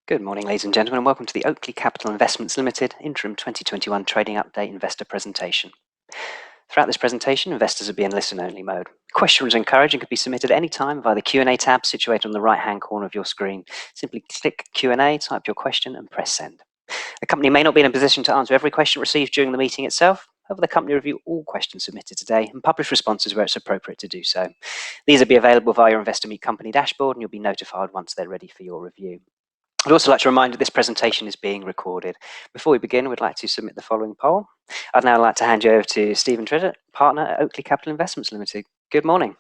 Good morning, ladies and gentlemen, and welcome to the Oakley Capital Investments Limited Interim 2021 Trading Update Investor Presentation. Throughout this presentation, investors will be in listen-only mode. Questions are encouraged and can be submitted at any time via the Q&A tab situated on the right-hand corner of your screen. Simply click Q&A, type your question, and press send. The company may not be in a position to answer every question received during the meeting itself. However, the company will review all questions submitted today and publish responses where it's appropriate to do so. These will be available via your Investor Meet Company dashboard, and you'll be notified once they're ready for your review. I'd also like to remind you that this presentation is being recorded. Before we begin, we'd like to submit the following poll. I'd now like to hand you over to Stephen Triddett, partner at Oakley Capital Investments Limited. Good morning.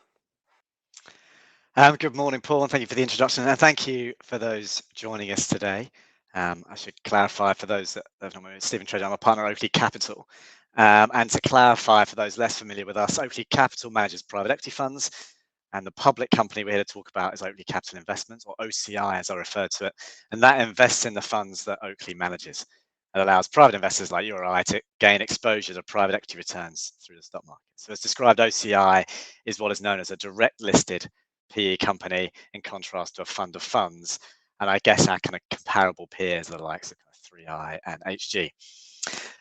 Good morning, Paul, and thank you for the introduction, and thank you for those joining us today. I should clarify for those that don't know me, Stephen Triddett, I'm a partner at Oakley Capital. And to clarify for those less familiar with us, Oakley Capital manages private equity funds, and the public company we're here to talk about is Oakley Capital Investments, or OCI as I refer to it, and that invests in the funds that Oakley manages. It allows private investors like you or I to gain exposure to private equity returns through the stock market. So as described, OCI is what is known as a direct listed PE company in contrast to a fund of funds, and I guess our kind of comparable peers are the likes of 3i and HG.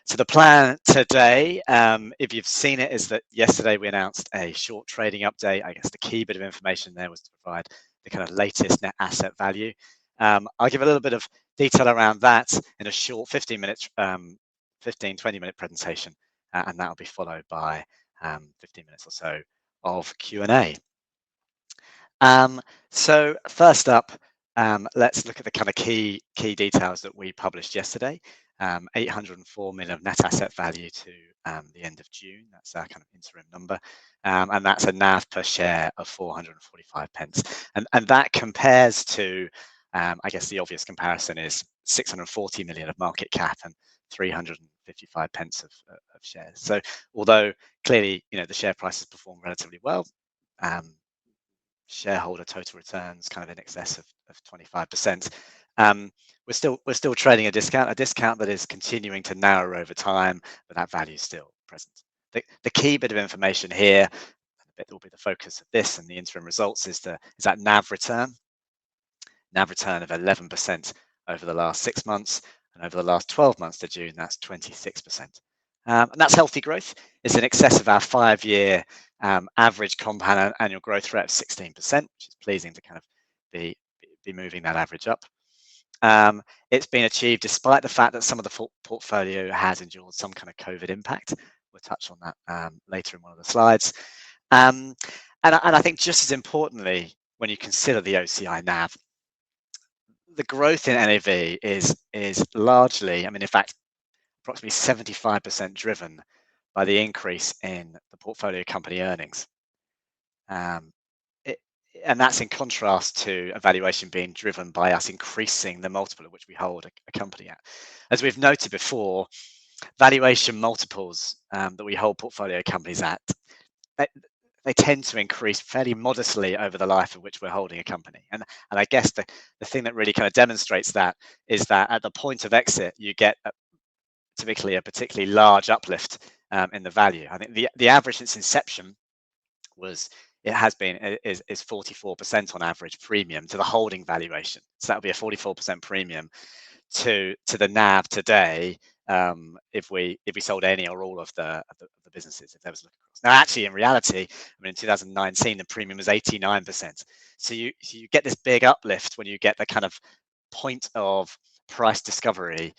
So the plan today, if you've seen it, is that yesterday we announced a short trading update. I guess the key bit of information there was to provide the kind of latest net asset value. I'll give a little bit of detail around that in a short 20 minute presentation, and that'll be followed by 15 minutes or so of Q&A. So first up, let's look at the kind of key details that we published yesterday. 804 million of net asset value to the end of June. That's our kind of interim number, and that's a NAV per share of 445 pence. And that compares to, I guess the obvious comparison is 640 million of market cap and 355 pence of shares. So although clearly, the share price has performed relatively well, shareholder total returns kind of in excess of 25%. We're still trading a discount that is continuing to narrow over time, but that value is still present. The key bit of information here, and the bit that will be the focus of this and the interim results, is that NAV return of 11% over the last 6 months, and over the last 12 months to June, that's 26%. And that's healthy growth. It's in excess of our 5-year average compound annual growth rate of 16%, which is pleasing to kind of be moving that average up. It's been achieved despite the fact that some of the portfolio has endured some kind of COVID impact. We'll touch on that later in one of the slides. And I think just as importantly, when you consider the OCI NAV, the growth in NAV is largely, in fact, approximately 75% driven by the increase in the portfolio company earnings. And that's in contrast to a valuation being driven by us increasing the multiple at which we hold a company at. As we've noted before, valuation multiples that we hold portfolio companies at, they tend to increase fairly modestly over the life of which we're holding a company. And I guess the thing that really kind of demonstrates that is that at the point of exit, you get typically a particularly large uplift in the value. I think the average since inception is 44% on average premium to the holding valuation. So that would be a 44% premium to the NAV today if we sold any or all of the businesses, if there was a look across. Now, actually, in reality, in 2019, the premium was 89%. So you get this big uplift when you get the kind of point of price discovery,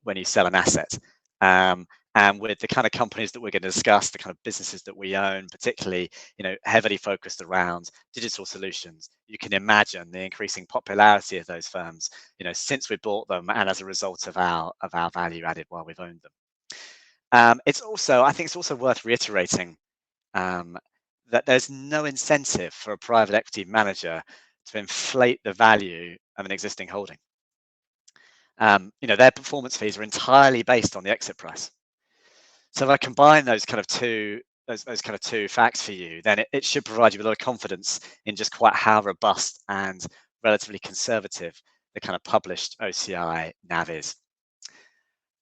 when you sell an asset. And with the kind of companies that we're going to discuss, the kind of businesses that we own, particularly, heavily focused around digital solutions, you can imagine the increasing popularity of those firms, since we bought them and as a result of our value added while we've owned them. I think it's also worth reiterating that there's no incentive for a private equity manager to inflate the value of an existing holding. Their performance fees are entirely based on the exit price. So if I combine those kind of two facts for you, then it should provide you with a lot of confidence in just quite how robust and relatively conservative the kind of published OCI NAV is.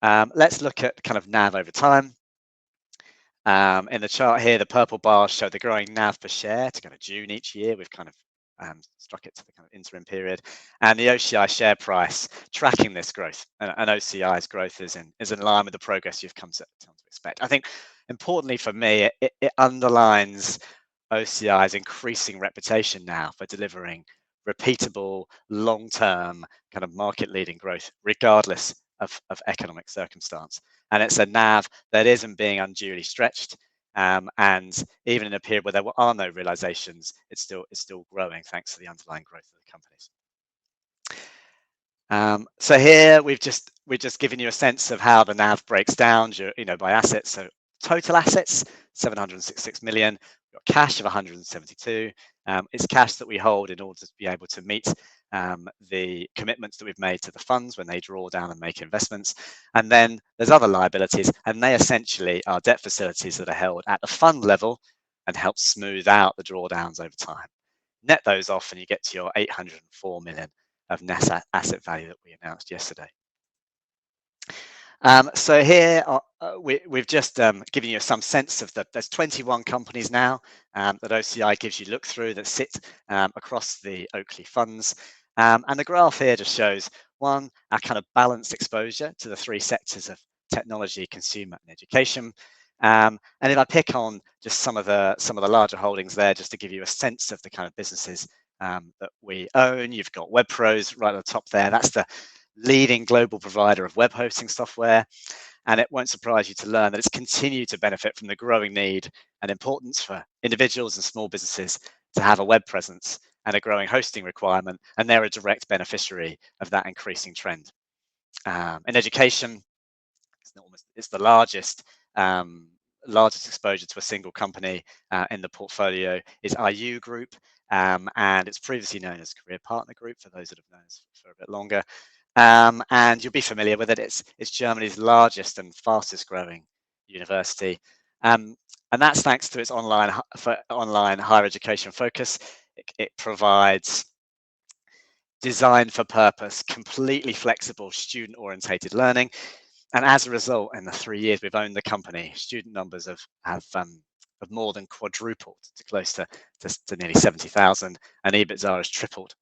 Let's look at kind of NAV over time. In the chart here, the purple bars show the growing NAV per share to kind of June each year. We've kind of struck it to the kind of interim period, and the OCI share price tracking this growth. And OCI's growth is in line with the progress you've come to expect. I think importantly for me, it underlines OCI's increasing reputation now for delivering repeatable, long-term kind of market-leading growth, regardless of economic circumstance. And it's a NAV that isn't being unduly stretched. And even in a period where there are no realizations, it's still growing thanks to the underlying growth of the companies. So here we've just given you a sense of how the NAV breaks down, by assets. So total assets, 766 million. We've got cash of 172. It's cash that we hold in order to be able to meet the commitments that we've made to the funds when they draw down and make investments. And then there's other liabilities, and they essentially are debt facilities that are held at the fund level and help smooth out the drawdowns over time. Net those off and you get to your 804 million of net asset value that we announced yesterday. So here we've just given you some sense of there's 21 companies now that OCI gives you look through that sit across the Oakley funds. And the graph here just shows our kind of balanced exposure to the three sectors of technology, consumer, and education. And if I pick on just some of the larger holdings there, just to give you a sense of the kind of businesses that we own, you've got WebPros right at the top there. That's the leading global provider of web hosting software. And it won't surprise you to learn that it's continued to benefit from the growing need and importance for individuals and small businesses to have a web presence and a growing hosting requirement. And they're a direct beneficiary of that increasing trend. In education, it's the largest exposure to a single company in the portfolio is IU Group, and it's previously known as Career Partner Group for those that have known us for a bit longer. And you'll be familiar with it. It's Germany's largest and fastest growing university. And that's thanks to its online higher education focus. It provides designed for purpose, completely flexible, student-orientated learning. And as a result, in the 3 years we've owned the company, student numbers have more than quadrupled to close to nearly 70,000, and EBITDA has tripled.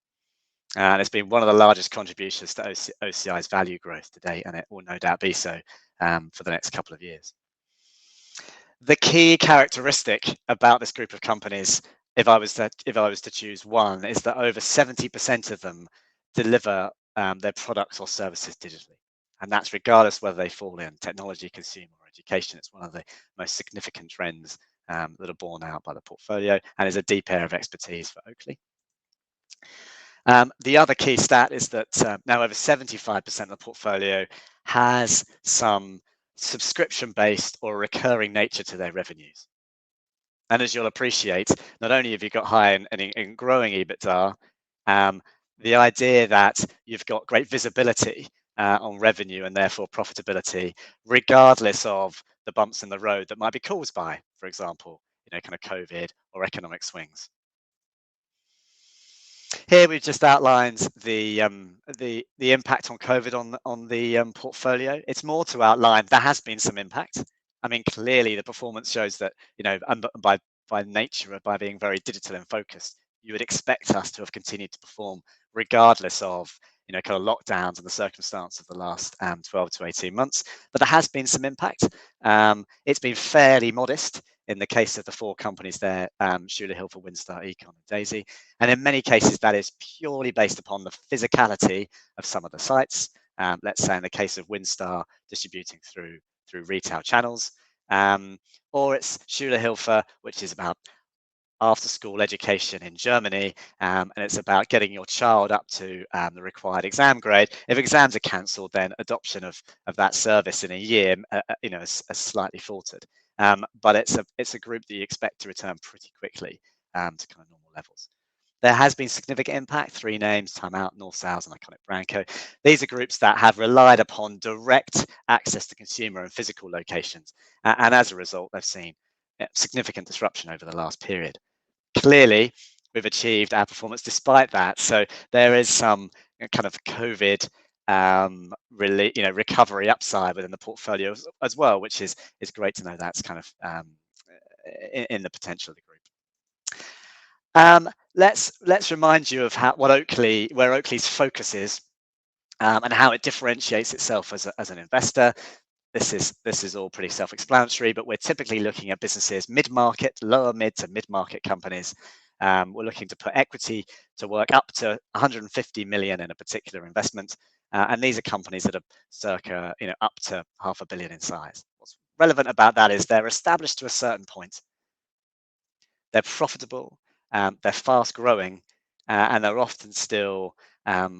And it's been one of the largest contributions to OCI's value growth today, and it will no doubt be so for the next couple of years. The key characteristic about this group of companies, if I was to choose one, is that over 70% of them deliver their products or services digitally, and that's regardless whether they fall in technology, consumer, or education. It's one of the most significant trends that are borne out by the portfolio, and is a deep area of expertise for Oakley. The other key stat is that now over 75% of the portfolio has some subscription-based or recurring nature to their revenues. And as you'll appreciate, not only have you got high and growing EBITDA, the idea that you've got great visibility on revenue and therefore profitability, regardless of the bumps in the road that might be caused by, for example, kind of COVID or economic swings. Here we've just outlined the impact on COVID on the portfolio. It's more to outline there has been some impact. I mean, clearly the performance shows that, by nature, by being very digital and focused, you would expect us to have continued to perform regardless of, kind of lockdowns and the circumstance of the last 12 to 18 months. But there has been some impact. It's been fairly modest in the case of the four companies there, Schuler, Hilfer, Winstar, Econ, and Daisy. And in many cases, that is purely based upon the physicality of some of the sites. Let's say in the case of Winstar, distributing through retail channels, or it's Schuler Hilfer, which is about after-school education in Germany, and it's about getting your child up to the required exam grade. If exams are cancelled, then adoption of that service in a year, is slightly faltered. But it's a group that you expect to return pretty quickly to kind of normal levels. There has been significant impact. Three names: Time Out, North Sales, and Iconic Branco. These are groups that have relied upon direct access to consumer and physical locations, and as a result, they've seen significant disruption over the last period. Clearly, we've achieved our performance despite that. So there is some kind of COVID recovery upside within the portfolio as well, which is great to know. That's kind of in the potential of the group. let's remind you of where Oakley's focus is, and how it differentiates itself as an investor. This is all pretty self-explanatory, but we're typically looking at businesses mid-market, lower mid to mid-market companies. We're looking to put equity to work up to 150 million in a particular investment, and these are companies that are circa up to $500 million in size. What's relevant about that is they're established to a certain point. They're profitable, they're fast growing, and they're often still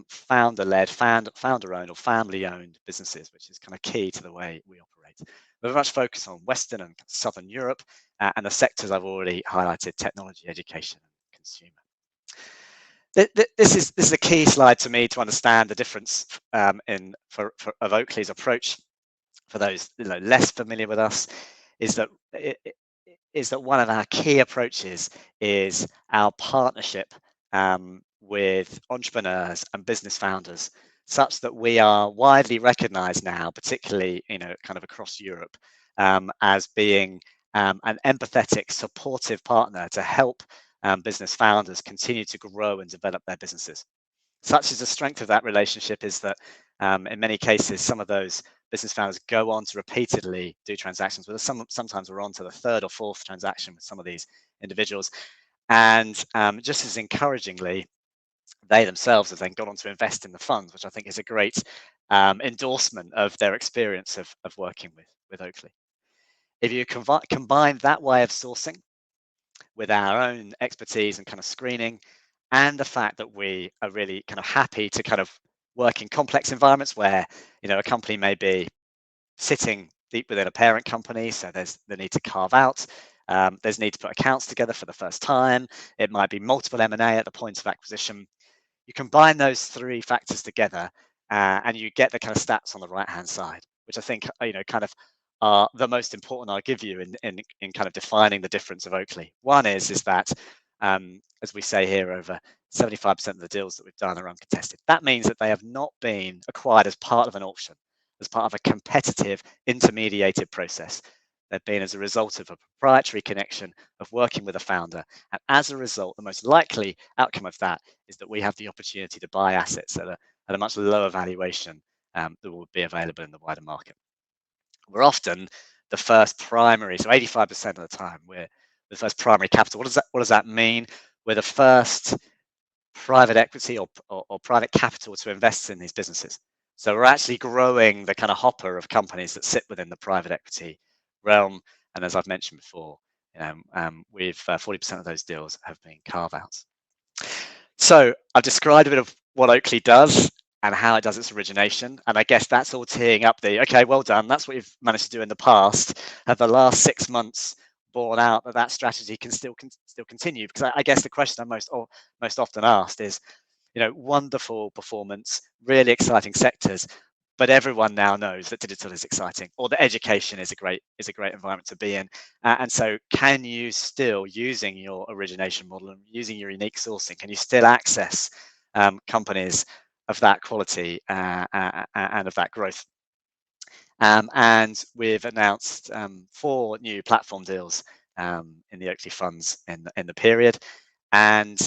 founder-led, founder-owned or family-owned businesses, which is kind of key to the way we operate. We're very much focused on Western and Southern Europe, and the sectors I've already highlighted: technology, education, and consumer. This is a key slide to me to understand the difference of Oakley's approach. For those less familiar with us, is that one of our key approaches is our partnership with entrepreneurs and business founders, such that we are widely recognized now, particularly kind of across Europe, as being an empathetic, supportive partner to help business founders continue to grow and develop their businesses. Such is the strength of that relationship, is that in many cases, some of those business founders go on to repeatedly do transactions with us. Sometimes we're on to the third or fourth transaction with some of these individuals. And just as encouragingly, they themselves have then gone on to invest in the funds, which I think is a great endorsement of their experience of working with Oakley. If you combine that way of sourcing with our own expertise and kind of screening, and the fact that we are really kind of happy to kind of work in complex environments where a company may be sitting deep within a parent company, so there's the need to carve out, there's need to put accounts together for the first time, it might be multiple M&A at the point of acquisition. You combine those three factors together, and you get the kind of stats on the right hand side, which I think kind of are the most important I'll give you in kind of defining the difference of Oakley. One is that as we say here, over 75% of the deals that we've done are uncontested. That means that they have not been acquired as part of an auction, as part of a competitive intermediated process. They've been as a result of a proprietary connection of working with a founder. And as a result, the most likely outcome of that is that we have the opportunity to buy assets at a much lower valuation that will be available in the wider market. We're often the first primary, so 85% of the time, we're the first primary capital. What does that mean? We're the first private equity or private capital to invest in these businesses. So we're actually growing the kind of hopper of companies that sit within the private equity realm. And as I've mentioned before, with 40% of those deals have been carve-outs. So I've described a bit of what Oakley does and how it does its origination. And I guess that's all teeing up okay, well done. That's what you've managed to do in the past. Have the last 6 months borne out that strategy can still continue? Because I guess the question I'm most often asked is, wonderful performance, really exciting sectors, but everyone now knows that digital is exciting, or that education is a great environment to be in. And so, can you still, using your origination model and using your unique sourcing, can you still access companies of that quality and of that growth? And we've announced 4 new platform deals in the Oakley funds in the period, and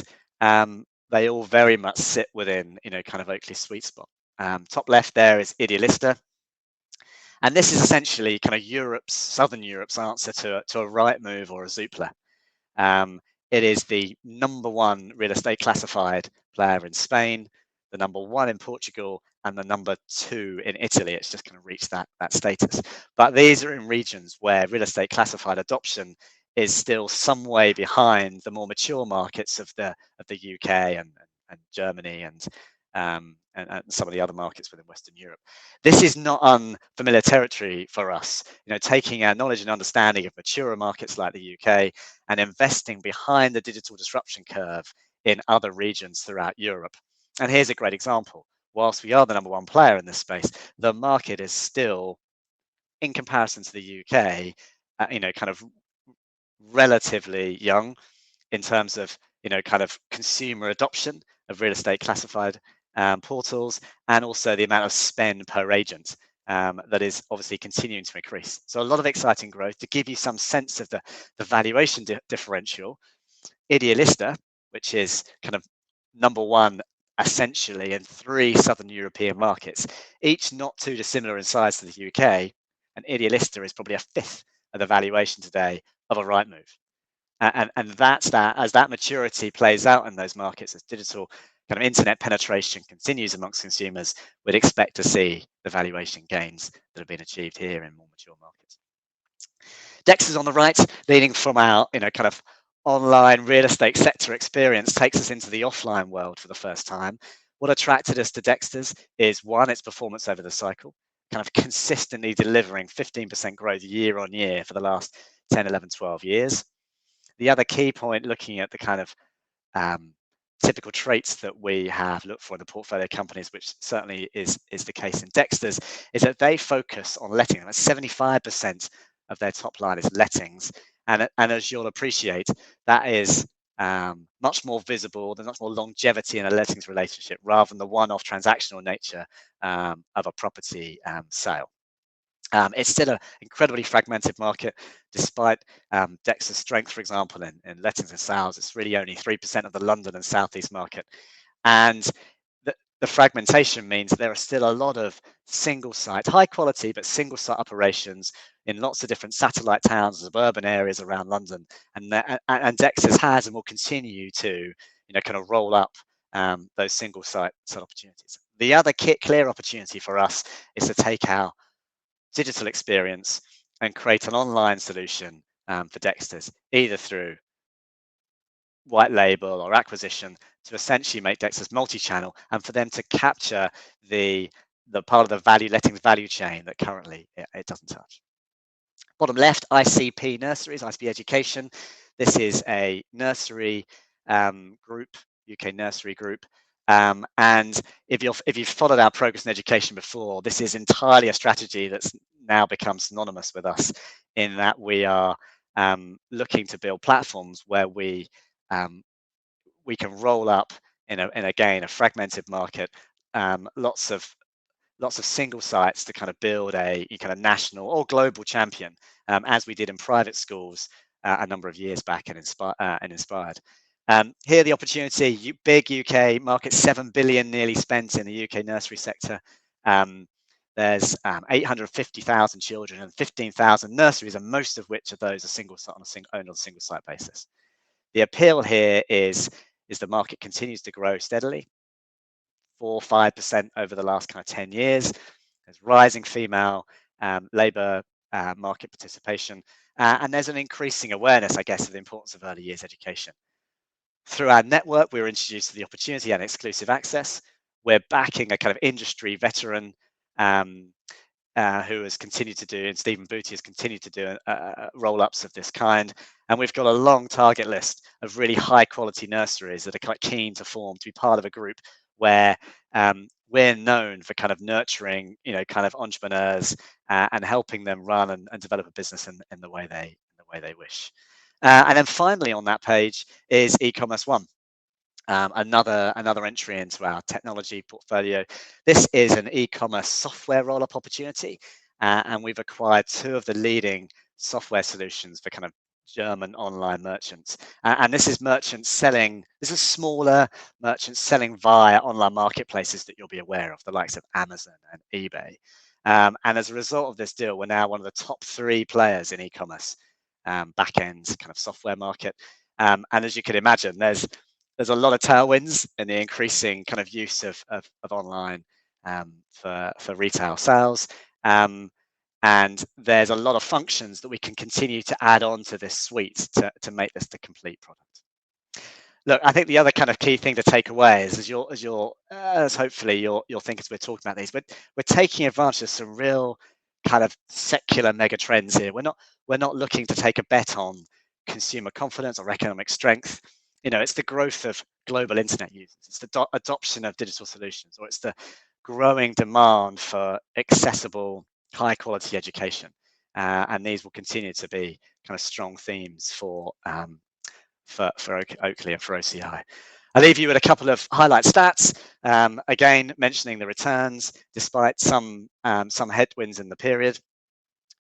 they all very much sit within kind of Oakley's sweet spot. Top left there is Idiolista, and this is essentially kind of Southern Europe's answer to a Rightmove or a Zoopla. It is the #1 real estate classified player in Spain, the #1 in Portugal, and the #2 in Italy. It's just going to reach that status. But these are in regions where real estate classified adoption is still some way behind the more mature markets of the UK and Germany and some of the other markets within Western Europe. This is not unfamiliar territory for us. Taking our knowledge and understanding of maturer markets like the UK and investing behind the digital disruption curve in other regions throughout Europe. And here's a great example. Whilst we are the #1 player in this space, the market is still, in comparison to the UK, kind of relatively young in terms of kind of consumer adoption of real estate classified portals, and also the amount of spend per agent that is obviously continuing to increase. So a lot of exciting growth. To give you some sense of the valuation differential, Idiolista, which is kind of number one essentially in 3 Southern European markets, each not too dissimilar in size to the UK, and Idiolista is probably a fifth of the valuation today of a Rightmove. And that's that. As that maturity plays out in those markets, as digital kind of internet penetration continues amongst consumers, we'd expect to see the valuation gains that have been achieved here in more mature markets. Dexter's on the right, leading from our kind of online real estate sector experience, takes us into the offline world for the first time. What attracted us to Dexter's is, one, its performance over the cycle, kind of consistently delivering 15% growth year on year for the last 10, 11, 12 years. The other key point, looking at the kind of typical traits that we have looked for in the portfolio companies, which certainly is the case in Dexter's, is that they focus on letting. That's 75% of their top line is lettings, and as you'll appreciate, that is much more visible. There's much more longevity in a lettings relationship rather than the one-off transactional nature of a property sale. It's still an incredibly fragmented market, despite Dexter's strength, for example, in lettings and sales. It's really only 3% of the London and Southeast market. And the fragmentation means there are still a lot of single site, high quality, but single site operations in lots of different satellite towns, suburban areas around London. And Dexter's has and will continue to kind of roll up those single site opportunities. The other clear opportunity for us is to take our digital experience and create an online solution for Dexter's, either through white label or acquisition, to essentially make Dexter's multi-channel and for them to capture the part of the lettings value chain that currently it doesn't touch. Bottom left, ICP Nurseries, ICP Education. This is a nursery group, UK nursery group. And if you've followed our progress in education before, this is entirely a strategy that's now become synonymous with us, in that we are looking to build platforms where we can roll up in again a fragmented market, lots of single sites to kind of build a kind of national or global champion, as we did in private schools a number of years back and Inspired. Here, the opportunity, big UK market, 7 billion nearly spent in the UK nursery sector. There's 850,000 children and 15,000 nurseries, and most of which of those are owned on a single site basis. The appeal here is the market continues to grow steadily, 4-5% over the last kind of 10 years. There's rising female labour market participation, and there's an increasing awareness, I guess, of the importance of early years education. Through our network, we were introduced to the opportunity and exclusive access. We're backing a kind of industry veteran who has continued to do, and Stephen Booty has continued to do roll-ups of this kind. And we've got a long target list of really high quality nurseries that are quite keen to be part of a group where we're known for kind of nurturing, kind of entrepreneurs and helping them run and develop a business in the way they wish. And then finally on that page is e-commerce one. Another entry into our technology portfolio. This is an e-commerce software roll-up opportunity, and we've acquired 2 of the leading software solutions for kind of German online merchants. And this is smaller merchants selling via online marketplaces that you'll be aware of, the likes of Amazon and eBay. And as a result of this deal, we're now one of the top 3 players in e-commerce back-end kind of software market. And as you can imagine, there's a lot of tailwinds in the increasing kind of use of online for retail sales. And there's a lot of functions that we can continue to add on to this suite to make this the complete product. Look, I think the other kind of key thing to take away is, as hopefully you'll think as we're talking about these, but we're taking advantage of some real kind of secular mega trends here. We're not looking to take a bet on consumer confidence or economic strength. It's the growth of global internet users. It's the adoption of digital solutions, or it's the growing demand for accessible, high quality education. And these will continue to be kind of strong themes for Oakley and for OCI. I'll leave you with a couple of highlight stats. Again, mentioning the returns, despite some headwinds in the period.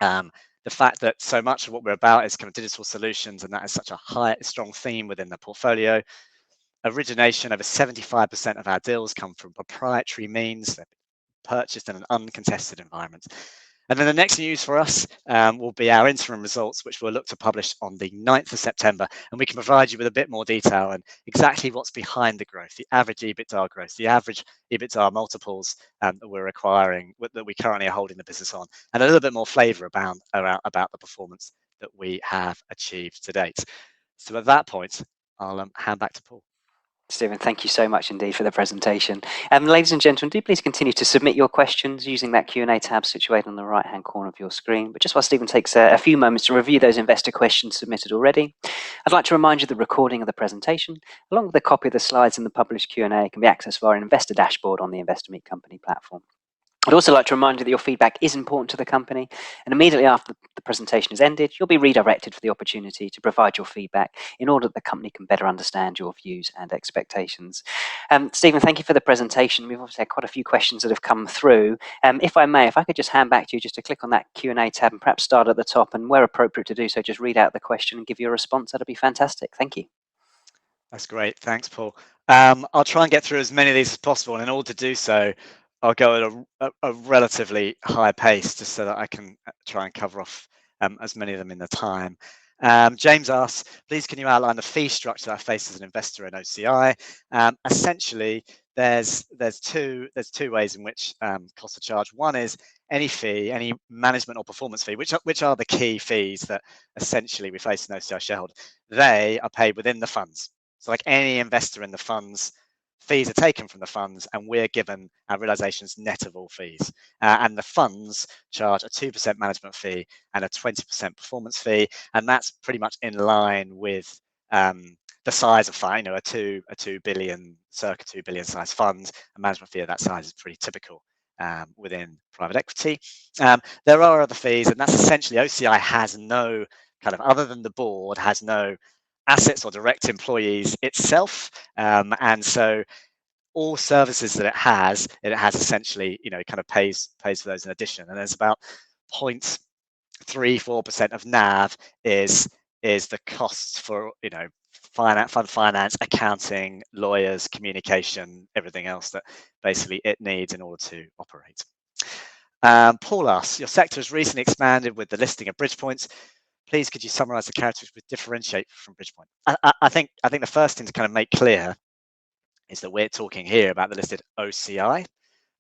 The fact that so much of what we're about is kind of digital solutions, and that is such a strong theme within the portfolio. origination, over 75% of our deals come from proprietary means. They're purchased in an uncontested environment. And then the next news for us will be our interim results, which we'll look to publish on the 9th of September. And we can provide you with a bit more detail on exactly what's behind the growth, the average EBITDA growth, the average EBITDA multiples that we're acquiring, that we currently are holding the business on, and a little bit more flavour about the performance that we have achieved to date. So at that point, I'll hand back to Paul. Stephen, thank you so much indeed for the presentation. Ladies and gentlemen, do please continue to submit your questions using that Q&A tab situated on the right-hand corner of your screen. But just while Stephen takes a few moments to review those investor questions submitted already, I'd like to remind you the recording of the presentation, along with a copy of the slides and the published Q&A, can be accessed via an investor dashboard on the Investor Meet Company platform. I'd also like to remind you that your feedback is important to the company, and immediately after the presentation has ended, you'll be redirected for the opportunity to provide your feedback in order that the company can better understand your views and expectations. Stephen, thank you for the presentation. We've obviously had quite a few questions that have come through. If I could just hand back to you just to click on that Q&A tab and perhaps start at the top, and where appropriate to do so, just read out the question and give you a response. That'd be fantastic. Thank you. That's great. Thanks, Paul. I'll try and get through as many of these as possible, and in order to do so, I'll go at a relatively high pace just so that I can try and cover off as many of them in the time. James asks, please can you outline the fee structure that I face as an investor in OCI? Essentially, there's two ways in which costs are charged. One is any fee, any management or performance fee, which are the key fees that essentially we face in OCI shareholder. They are paid within the funds. So like any investor in the funds, fees are taken from the funds and we're given our realizations net of all fees. And the funds charge a 2% management fee and a 20% performance fee. And that's pretty much in line with the size of fund, a 2 billion, circa 2 billion size funds. A management fee of that size is pretty typical within private equity. There are other fees, and that's essentially OCI has no kind of, other than the board, has no assets or direct employees itself, and so all services that it has essentially, kind of pays for those in addition. And there's about 0.34% of NAV is the costs for fund finance, accounting, lawyers, communication, everything else that basically it needs in order to operate. Paul asks, your sector has recently expanded with the listing of Bridgepoint. Please, could you summarize the characteristics which differentiate from Bridgepoint? I think the first thing to kind of make clear is that we're talking here about the listed OCI.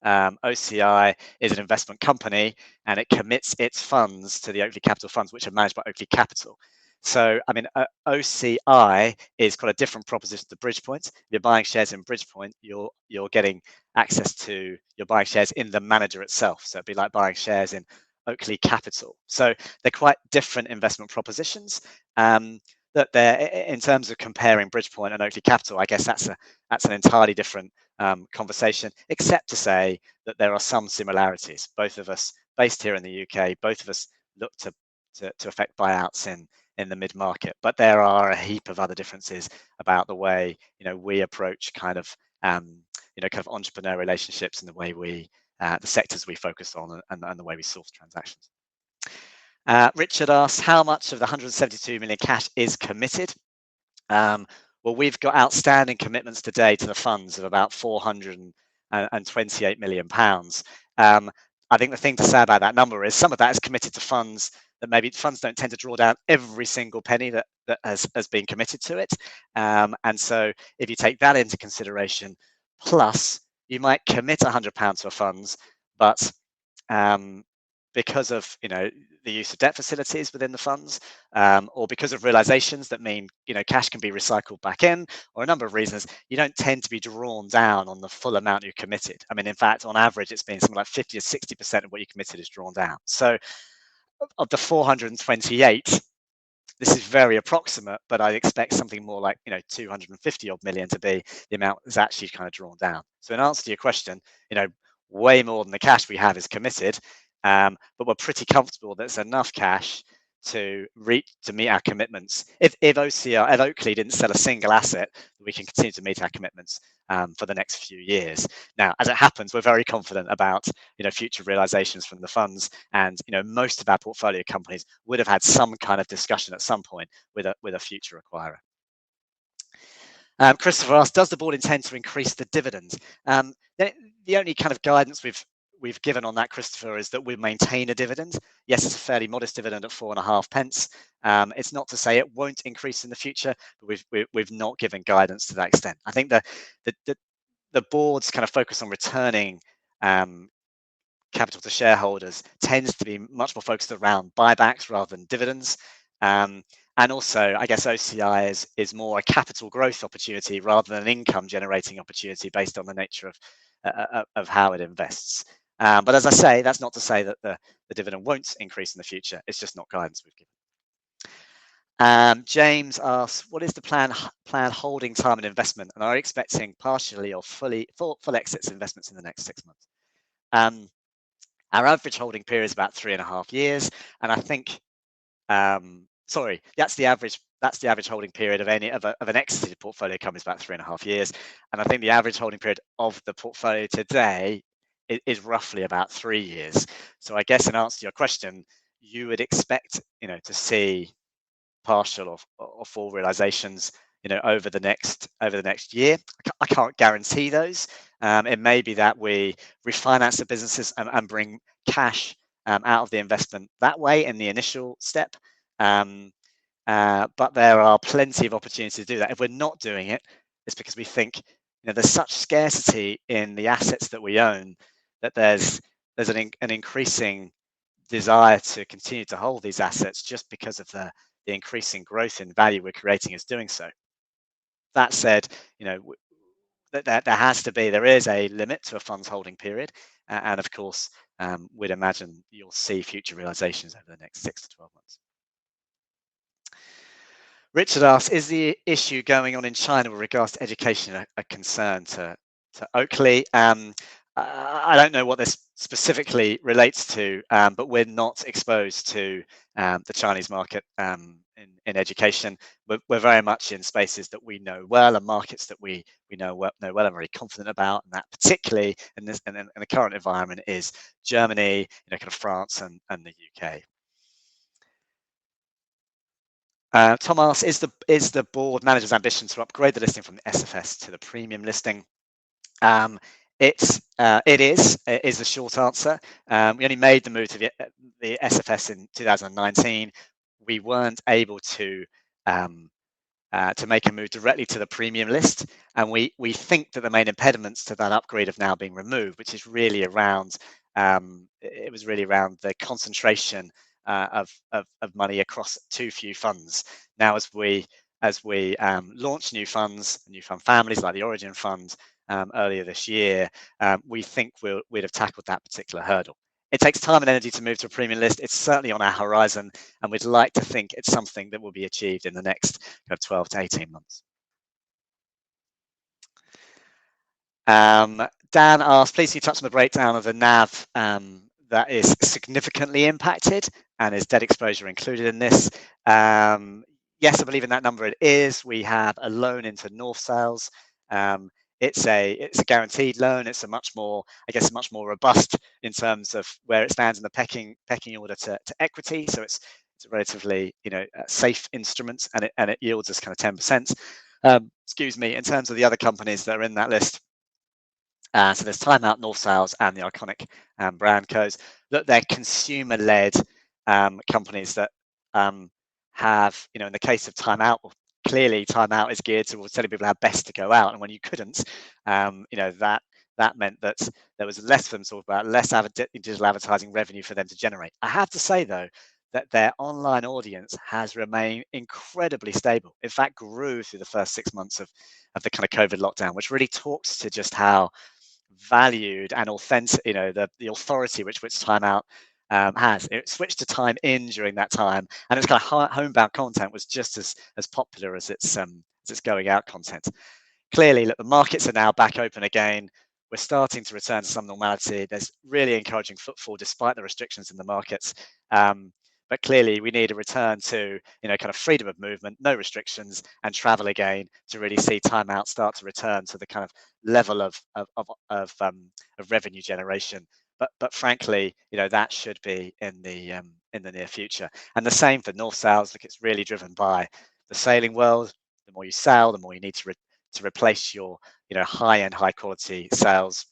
OCI is an investment company and it commits its funds to the Oakley Capital funds, which are managed by Oakley Capital. So, I mean, OCI is quite a different proposition to Bridgepoint. If you're buying shares in Bridgepoint, you're getting access to, you're buying shares in the manager itself. So it'd be like buying shares in Oakley Capital. So they're quite different investment propositions. That they're, in terms of comparing Bridgepoint and Oakley Capital, I guess that's an entirely different conversation, except to say that there are some similarities. Both of us based here in the UK, both of us look to affect buyouts in the mid-market, but there are a heap of other differences about the way we approach kind of entrepreneur relationships and the way we the sectors we focus on and the way we source transactions. Richard asks, how much of the 172 million cash is committed? Well, we've got outstanding commitments today to the funds of about 428 million pounds. I think the thing to say about that number is some of that is committed to funds that maybe funds don't tend to draw down every single penny that has been committed to it. And so if you take that into consideration, plus you might commit £100 to a funds, but because of the use of debt facilities within the funds, or because of realizations that mean cash can be recycled back in, or a number of reasons, you don't tend to be drawn down on the full amount you committed. I mean, in fact, on average, it's been something like 50 or 60% of what you committed is drawn down. So of the 428, this is very approximate, but I expect something more like 250 odd million to be the amount that's actually kind of drawn down. So in answer to your question, way more than the cash we have is committed, but we're pretty comfortable that there's enough cash to meet our commitments. If Oakley didn't sell a single asset, we can continue to meet our commitments for the next few years. Now, as it happens, we're very confident about future realizations from the funds, and most of our portfolio companies would have had some kind of discussion at some point with a future acquirer. Christopher asks, does the board intend to increase the dividend? The only kind of guidance we've given on that, Christopher, is that we maintain a dividend. Yes, it's a fairly modest dividend at 4.5 pence. It's not to say it won't increase in the future, but we've not given guidance to that extent. I think the board's kind of focus on returning capital to shareholders tends to be much more focused around buybacks rather than dividends. And also, I guess OCI is more a capital growth opportunity rather than an income generating opportunity based on the nature of how it invests. But as I say, that's not to say that the dividend won't increase in the future. It's just not guidance we've given. James asks, what is the plan holding time and investment? And are you expecting partially or full exits investments in the next 6 months? Our average holding period is about 3.5 years, and I think sorry, that's the average holding period of an exited portfolio company is about 3.5 years, and I think the average holding period of the portfolio today is roughly about 3 years. So I guess in answer to your question, you would expect to see partial or full realizations over the next year. I can't guarantee those. It may be that we refinance the businesses and bring cash out of the investment that way in the initial step. But there are plenty of opportunities to do that. If we're not doing it, it's because we think there's such scarcity in the assets that we own that there's an increasing desire to continue to hold these assets just because of the increasing growth in value we're creating is doing so. That said, there is a limit to a fund's holding period, and of course, we'd imagine you'll see future realizations over the next 6 to 12 months. Richard asks, is the issue going on in China with regards to education a concern to Oakley? I don't know what this specifically relates to, but we're not exposed to the Chinese market in education. We're very much in spaces that we know well and markets that we know well and very confident about, and that particularly in the current environment is Germany, kind of France and the UK. Tom asks, is the board manager's ambition to upgrade the listing from the SFS to the premium listing? It is the short answer. We only made the move to the SFS in 2019. We weren't able to make a move directly to the premium list, and we think that the main impediments to that upgrade have now been removed, which is really around the concentration of money across too few funds. Now, as we launch new funds, new fund families like the Origin Fund earlier this year, we think we'd have tackled that particular hurdle. It takes time and energy to move to a premium list. It's certainly on our horizon, and we'd like to think it's something that will be achieved in the next 12 to 18 months. Dan asked, please can you touch on the breakdown of the NAV that is significantly impacted, and is debt exposure included in this? Yes, I believe in that number it is. We have a loan into North Sales. It's a guaranteed loan. It's a much more robust in terms of where it stands in the pecking order to equity. So it's a relatively safe instrument, and it yields us kind of 10%. Excuse me. In terms of the other companies that are in that list, so there's Time Out, North Sales, and the Iconic brand codes. That they're consumer-led companies that have, in the case of Time Out, clearly Time Out is geared towards telling people how best to go out, and when you couldn't, that meant that there was less for them to talk about, less digital advertising revenue for them to generate. I have to say though that their online audience has remained incredibly stable. In fact, grew through the first 6 months of the kind of COVID lockdown, which really talks to just how valued and authentic, the authority which Time Out has. It switched to Time In during that time, and its kind of homebound content was just as popular as its going out content. Clearly, look, the markets are now back open again. We're starting to return to some normality. There's really encouraging footfall despite the restrictions in the markets. But clearly, we need a return to kind of freedom of movement, no restrictions, and travel again to really see Time Out start to return to the kind of level of revenue generation. But frankly, that should be in the near future. And the same for North Sales. Look, it's really driven by the sailing world. The more you sail, the more you need to replace your high-end, high-quality sales.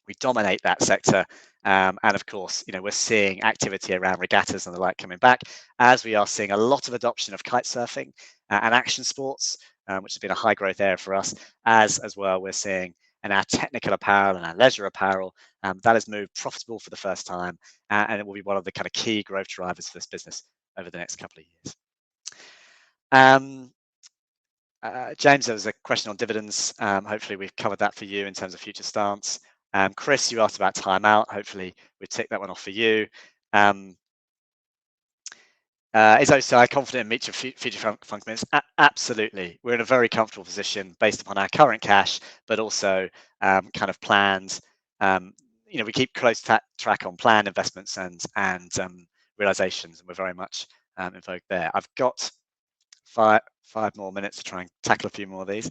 We dominate that sector, and of course, we're seeing activity around regattas and the like coming back, as we are seeing a lot of adoption of kite surfing and action sports, which has been a high growth area for us. As well, we're seeing in our technical apparel and our leisure apparel that has moved profitable for the first time, and it will be one of the kind of key growth drivers for this business over the next couple of years. James, there was a question on dividends. Hopefully we've covered that for you in terms of future stance. Chris, you asked about timeout. Hopefully we tick that one off for you. Is OCI confident in future fund commitments? Absolutely. We're in a very comfortable position based upon our current cash, but also kind of plans. We keep close track on planned investments and realizations, and we're very much involved there. I've got five more minutes to try and tackle a few more of these.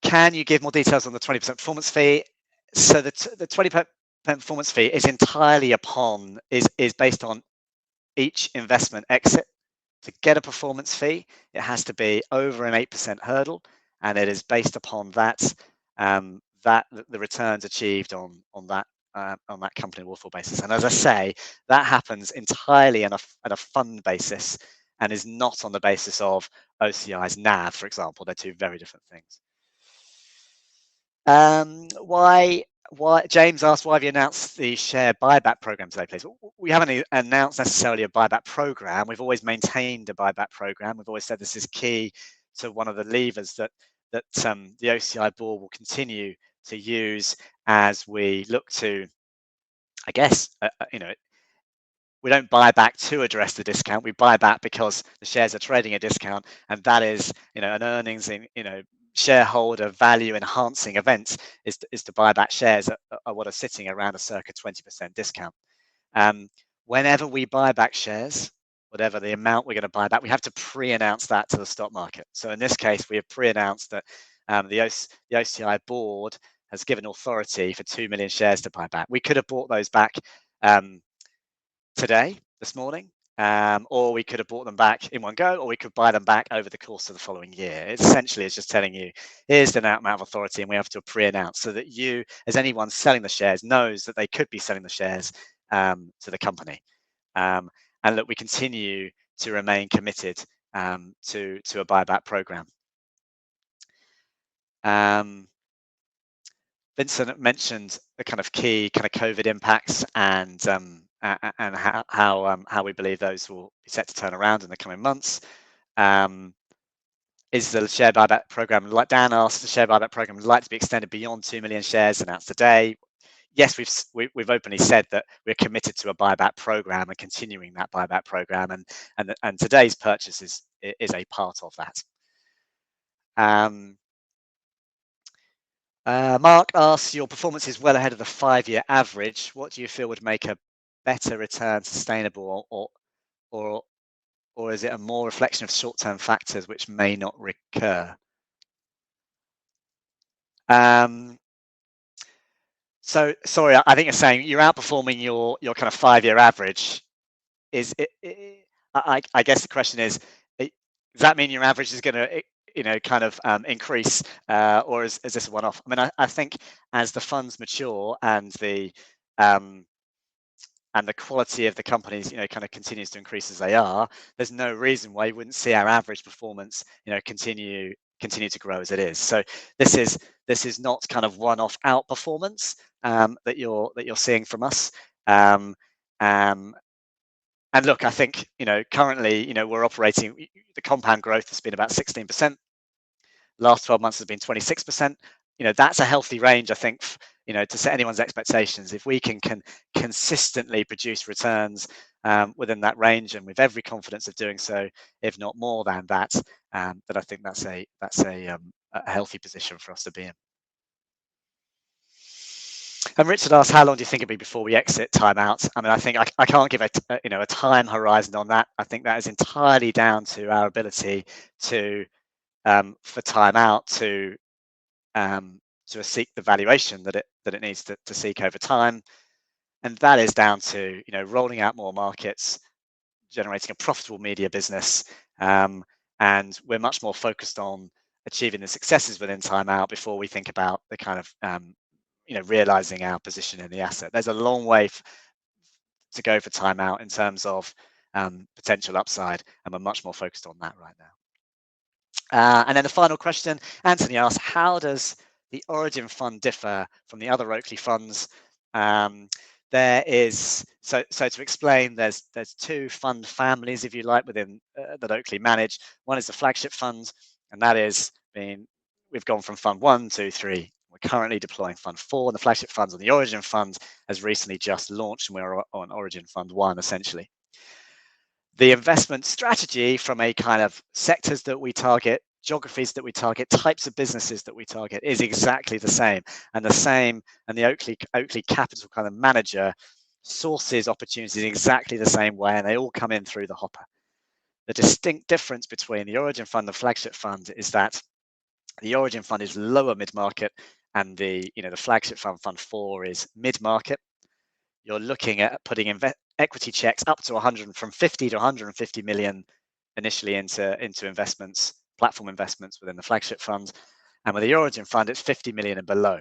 Can you give more details on the 20% performance fee? So the 20% performance fee is entirely is based on each investment exit. To get a performance fee, it has to be over an 8% hurdle, and it is based upon that the returns achieved on that company waterfall basis. And as I say, that happens entirely at a fund basis and is not on the basis of OCI's NAV, for example. They're two very different things. Why James asked, why have you announced the share buyback program today, please? We haven't announced necessarily a buyback program. We've always maintained a buyback program. We've always said this is key to one of the levers that the OCI board will continue to use as we look to, I guess, we don't buy back to address the discount. We buy back because the shares are trading at a discount, and that is, an earnings in, shareholder value enhancing event is to buy back shares at what are sitting around a circa 20% discount. Whenever we buy back shares, whatever the amount we're going to buy back, we have to pre-announce that to the stock market. So in this case, we have pre-announced that the OCI board has given authority for 2 million shares to buy back. We could have bought those back this morning, or we could have bought them back in one go, or we could buy them back over the course of the following year. It essentially is just telling you, here's the amount of authority, and we have to pre-announce so that you, as anyone selling the shares, knows that they could be selling the shares to the company. And that we continue to remain committed to a buyback program. Vincent mentioned the kind of key COVID impacts and how we believe those will be set to turn around in the coming months. Is the share buyback program, like Dan asked, the share buyback program would like to be extended beyond 2 million shares announced today? Yes, we've openly said that we're committed to a buyback program and continuing that buyback program, and today's purchase is a part of that. Mark asks, your performance is well ahead of the 5-year average. What do you feel would make a better return sustainable, or is it a more reflection of short-term factors which may not recur? So sorry, I think you're saying you're outperforming your kind of 5-year average. Is it, I guess the question is, does that mean your average is going to increase, or is this a one-off? I mean, I think as the funds mature and the quality of the companies, kind of continues to increase as they are, there's no reason why you wouldn't see our average performance, continue to grow as it is. So this is not kind of one-off outperformance that you're seeing from us. And look, I think, currently, we're operating, the compound growth has been about 16%. Last 12 months has been 26%. That's a healthy range, I think, to set anyone's expectations. If we can consistently produce returns within that range, and with every confidence of doing so, if not more than that, then I think that's a healthy position for us to be in. And Richard asked, how long do you think it'll be before we exit timeout? I mean, I think I can't give a time horizon on that. I think that is entirely down to our ability to for timeout to seek the valuation that it needs to seek over time, and that is down to rolling out more markets, generating a profitable media business, and we're much more focused on achieving the successes within timeout before we think about the kind of realizing our position in the asset. There's a long way to go for timeout in terms of potential upside, and we're much more focused on that right now. And then the final question, Anthony asked, how does the Origin fund differ from the other Oakley funds? There is, so to explain, there's two fund families, if you like, within that Oakley manage. One is the flagship fund, and that is we've gone from fund 1, 2, 3. We're currently deploying fund 4, and the flagship funds, and the Origin fund has recently just launched, and we're on Origin fund 1, essentially. The investment strategy from a kind of sectors that we target, geographies that we target, types of businesses that we target is exactly the same. And the Oakley Capital kind of manager sources opportunities in exactly the same way, and they all come in through the hopper. The distinct difference between the Origin fund and the flagship fund is that the Origin fund is lower mid-market, and the flagship fund, fund 4, is mid-market. You're looking at putting equity checks up to 100, from 50 to 150 million initially into investments, platform investments within the flagship fund. And with the Origin fund, it's 50 million and below.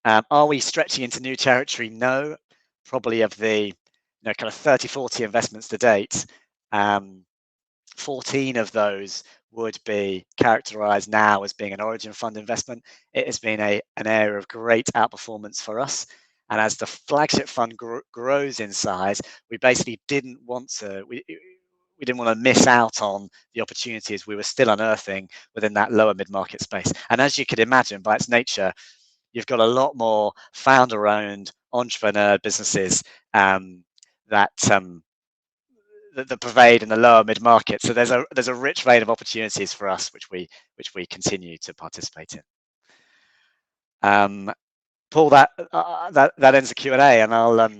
Are we stretching into new territory? No. Probably of the kind of 30, 40 investments to date, 14 of those would be characterized now as being an Origin fund investment. It has been an area of great outperformance for us. And as the flagship fund grows in size, we basically didn't want to miss out on the opportunities we were still unearthing within that lower mid-market space. And as you could imagine, by its nature, you've got a lot more founder-owned entrepreneur businesses that pervade in the lower mid-market. So there's a rich vein of opportunities for us, which we continue to participate in. Paul, that ends the Q&A, and I'll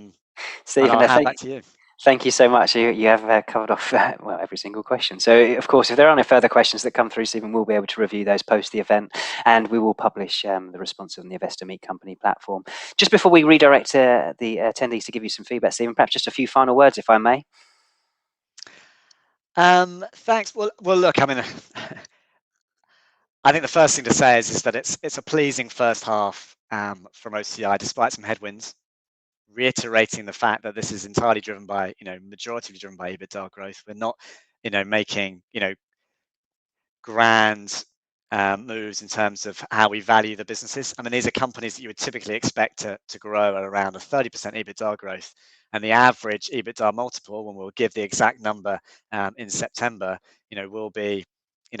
Stephen, hand back to you. Thank you so much. You have covered off well, every single question. So, of course, if there are any further questions that come through, Stephen, we'll be able to review those post the event, and we will publish the response on the Investor Meet Company platform. Just before we redirect the attendees to give you some feedback, Stephen, perhaps just a few final words, if I may. Thanks. Well, look, I mean, I think the first thing to say is that it's a pleasing first half from OCI, despite some headwinds. Reiterating the fact that this is entirely driven by, majority driven by EBITDA growth. We're not, making, grand moves in terms of how we value the businesses. I mean, these are companies that you would typically expect to grow at around a 30% EBITDA growth, and the average EBITDA multiple, when we'll give the exact number in September, will be,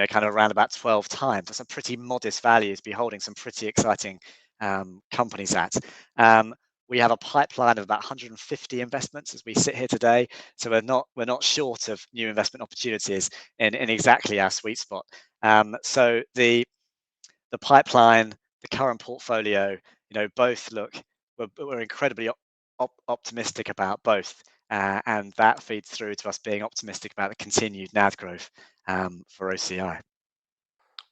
kind of around about 12 times. That's a pretty modest value to be holding some pretty exciting companies at. We have a pipeline of about 150 investments as we sit here today, so we're not short of new investment opportunities in exactly our sweet spot. So the pipeline, the current portfolio, both we're incredibly optimistic about both, and that feeds through to us being optimistic about the continued NAV growth for OCI.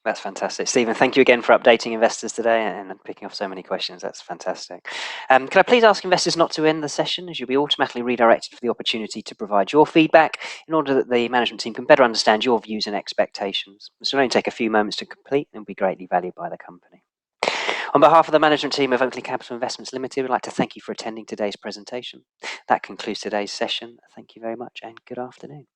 That's fantastic. Stephen, thank you again for updating investors today and picking off so many questions. That's fantastic. Can I please ask investors not to end the session, as you'll be automatically redirected for the opportunity to provide your feedback in order that the management team can better understand your views and expectations. This will only take a few moments to complete and will be greatly valued by the company. On behalf of the management team of Oakley Capital Investments Limited, we'd like to thank you for attending today's presentation. That concludes today's session. Thank you very much and good afternoon.